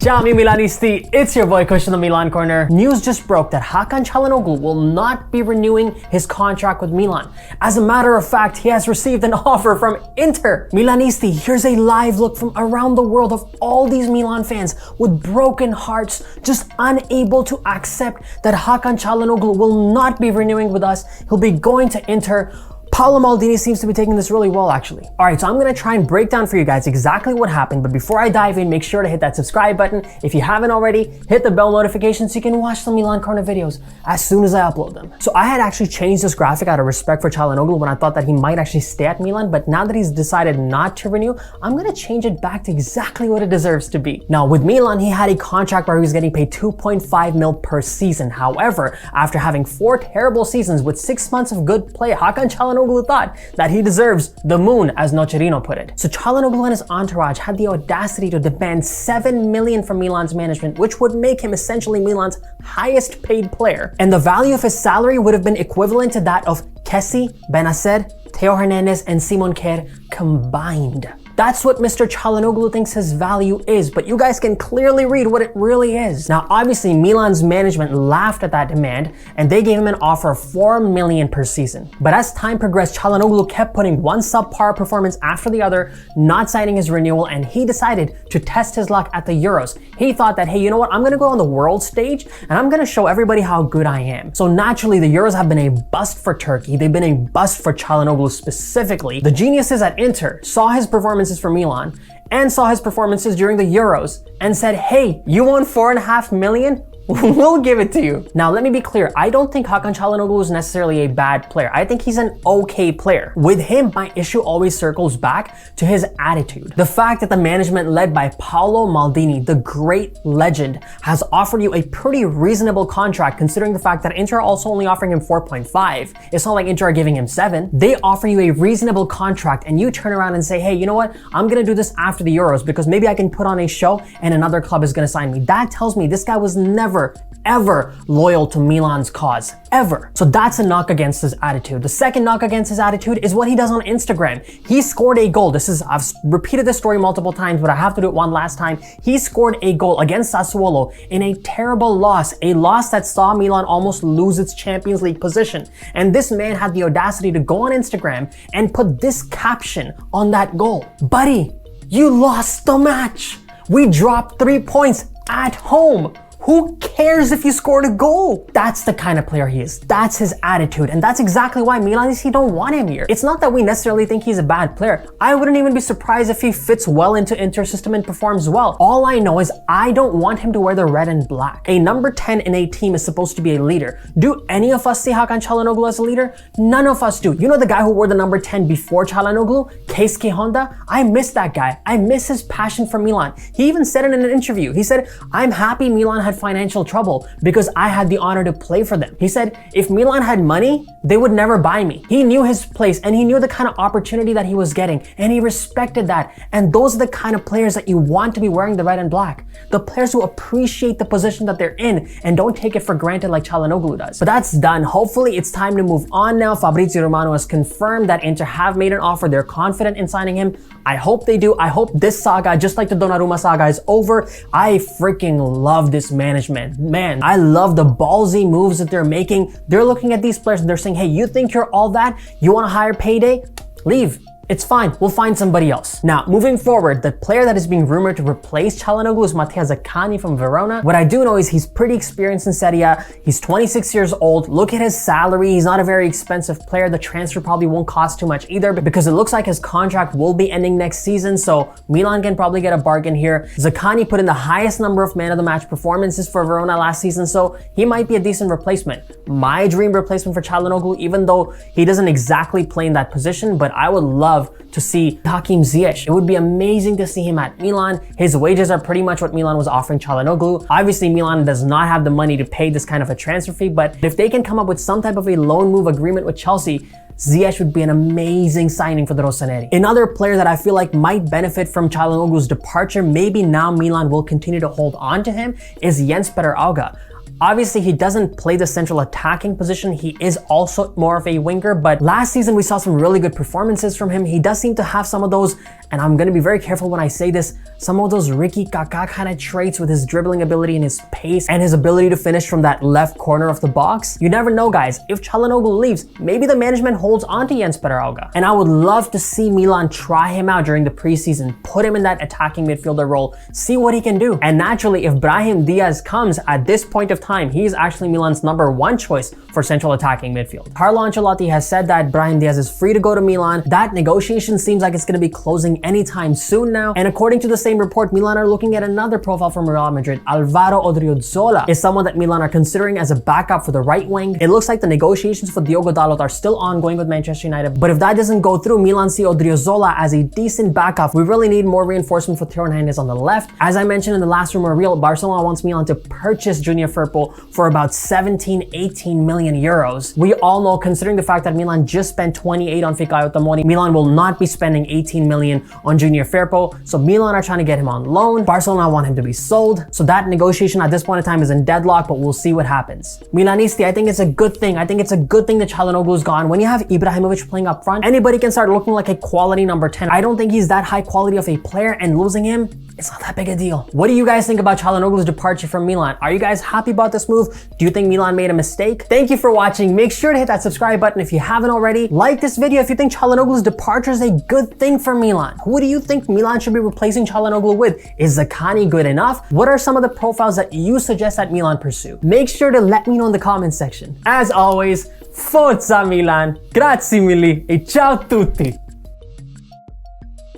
Ciao Milanisti, it's your boy Kush in the Milan Corner. News just broke that Hakan Çalhanoğlu will not be renewing his contract with Milan. As a matter of fact, he has received an offer from Inter. Milanisti, here's a live look from around the world of all these Milan fans with broken hearts, just unable to accept that Hakan Çalhanoğlu will not be renewing with us. He'll be going to Inter. Paolo Maldini seems to be taking this really well, actually. Alright, so I'm gonna try and break down for you guys exactly what happened, but before I dive in, make sure to hit that subscribe button. If you haven't already, hit the bell notification so you can watch the Milan Corner videos as soon as I upload them. So I had actually changed this graphic out of respect for Çalhanoğlu when I thought that he might actually stay at Milan, but now that he's decided not to renew, I'm gonna change it back to exactly what it deserves to be. Now, with Milan, he had a contract where he was getting paid 2.5 mil per season. However, after having 4 terrible seasons with 6 months of good play, Hakan Çalhanoğlu thought that he deserves the moon, as Nocerino put it. So Çalhanoğlu and his entourage had the audacity to demand 7 million from Milan's management, which would make him essentially Milan's highest paid player. And the value of his salary would have been equivalent to that of Kessie, Benacer, Theo Hernandez, and Simon Kjær combined. That's what Mr. Çalhanoğlu thinks his value is, but you guys can clearly read what it really is. Now, obviously, Milan's management laughed at that demand, and they gave him an offer of 4 million per season. But as time progressed, Çalhanoğlu kept putting one subpar performance after the other, not signing his renewal, and he decided to test his luck at the Euros. He thought that, hey, you know what, I'm gonna go on the world stage, and I'm gonna show everybody how good I am. So naturally, the Euros have been a bust for Turkey. They've been a bust for Çalhanoğlu specifically. The geniuses at Inter saw his performances for Milan and saw his performances during the Euros and said, hey, you won 4.5 million? We'll give it to you. Now, let me be clear. I don't think Hakan Çalhanoğlu is necessarily a bad player. I think he's an okay player. With him, my issue always circles back to his attitude. The fact that the management led by Paolo Maldini, the great legend, has offered you a pretty reasonable contract considering the fact that Inter are also only offering him 4.5. It's not like Inter are giving him 7. They offer you a reasonable contract and you turn around and say, hey, you know what? I'm gonna do this after the Euros because maybe I can put on a show and another club is gonna sign me. That tells me this guy was never ever loyal to Milan's cause, ever. So that's a knock against his attitude. The second knock against his attitude is what he does on Instagram. He scored a goal. I've repeated this story multiple times, but I have to do it one last time. He scored a goal against Sassuolo in a terrible loss, a loss that saw Milan almost lose its Champions League position. And this man had the audacity to go on Instagram and put this caption on that goal. Buddy, you lost the match. We dropped 3 points at home. Who cares if you scored a goal? That's the kind of player he is. That's his attitude. And that's exactly why Milanisti don't want him here. It's not that we necessarily think he's a bad player. I wouldn't even be surprised if he fits well into Inter's system and performs well. All I know is I don't want him to wear the red and black. A number 10 in a team is supposed to be a leader. Do any of us see Hakan Çalhanoğlu as a leader? None of us do. You know the guy who wore the number 10 before Çalhanoğlu? Keisuke Honda? I miss that guy. I miss his passion for Milan. He even said it in an interview. He said, I'm happy Milan had financial trouble because I had the honor to play for them. He said, if Milan had money, they would never buy me. He knew his place and he knew the kind of opportunity that he was getting and he respected that. And those are the kind of players that you want to be wearing the red and black. The players who appreciate the position that they're in and don't take it for granted like Çalhanoğlu does. But that's done. Hopefully it's time to move on now. Fabrizio Romano has confirmed that Inter have made an offer. They're confident in signing him. I hope they do. I hope this saga, just like the Donnarumma saga, is over. I freaking love this management. Man, I love the ballsy moves that they're making. They're looking at these players and they're saying, hey, you think you're all that? You want a higher payday? Leave. It's fine, we'll find somebody else. Now, moving forward, the player that is being rumored to replace Çalhanoğlu is Mattia Zaccagni from Verona. What I do know is he's pretty experienced in Serie A. He's 26 years old. Look at his salary. He's not a very expensive player. The transfer probably won't cost too much either because it looks like his contract will be ending next season, so Milan can probably get a bargain here. Zaccagni put in the highest number of man of the match performances for Verona last season, so he might be a decent replacement. My dream replacement for Çalhanoğlu, even though he doesn't exactly play in that position, but I would love to see Hakim Ziyech. It would be amazing to see him at Milan. His wages are pretty much what Milan was offering Çalhanoğlu. Obviously, Milan does not have the money to pay this kind of a transfer fee, but if they can come up with some type of a loan move agreement with Chelsea, Ziyech would be an amazing signing for the Rossoneri. Another player that I feel like might benefit from Çalhanoğlu's departure, maybe now Milan will continue to hold on to him, is Jens Petter Auge. Obviously, he doesn't play the central attacking position. He is also more of a winger, but last season we saw some really good performances from him. He does seem to have some of those, and I'm gonna be very careful when I say this, some of those Ricky Kaká kind of traits with his dribbling ability and his pace and his ability to finish from that left corner of the box. You never know, guys. If Çalhanoğlu leaves, maybe the management holds on to Jens Petter Hauge. And I would love to see Milan try him out during the preseason, put him in that attacking midfielder role, see what he can do. And naturally, if Brahim Diaz comes at this point of time, he's actually Milan's #1 choice for central attacking midfield. Carlo Ancelotti has said that Brahim Diaz is free to go to Milan. That negotiation seems like it's going to be closing anytime soon now. And according to the same report, Milan are looking at another profile from Real Madrid. Alvaro Odriozola is someone that Milan are considering as a backup for the right wing. It looks like the negotiations for Diogo Dalot are still ongoing with Manchester United, but if that doesn't go through, Milan see Odriozola as a decent backup. We really need more reinforcement for Theo Hernandez on the left. As I mentioned in the last rumor reel, Barcelona wants Milan to purchase Junior Firpo for about 17-18 million euros. We all know, considering the fact that Milan just spent 28 on Fikayo Tomori, Milan will not be spending 18 million on Junior Firpo, so Milan are trying to get him on loan. Barcelona want him to be sold, so that negotiation at this point in time is in deadlock, but we'll see what happens. Milanisti, I think it's a good thing. I think it's a good thing that Çalhanoğlu is gone. When you have Ibrahimovic playing up front, anybody can start looking like a quality number 10. I don't think he's that high quality of a player, and losing him, it's not that big a deal. What do you guys think about Çalhanoğlu's departure from Milan? Are you guys happy about this move? Do you think Milan made a mistake? Thank you for watching. Make sure to hit that subscribe button if you haven't already. Like this video if you think Çalhanoğlu's departure is a good thing for Milan. Who do you think Milan should be replacing Çalhanoğlu with? Is Zaccagni good enough? What are some of the profiles that you suggest that Milan pursue? Make sure to let me know in the comment section. As always, Forza Milan, grazie mille e ciao tutti!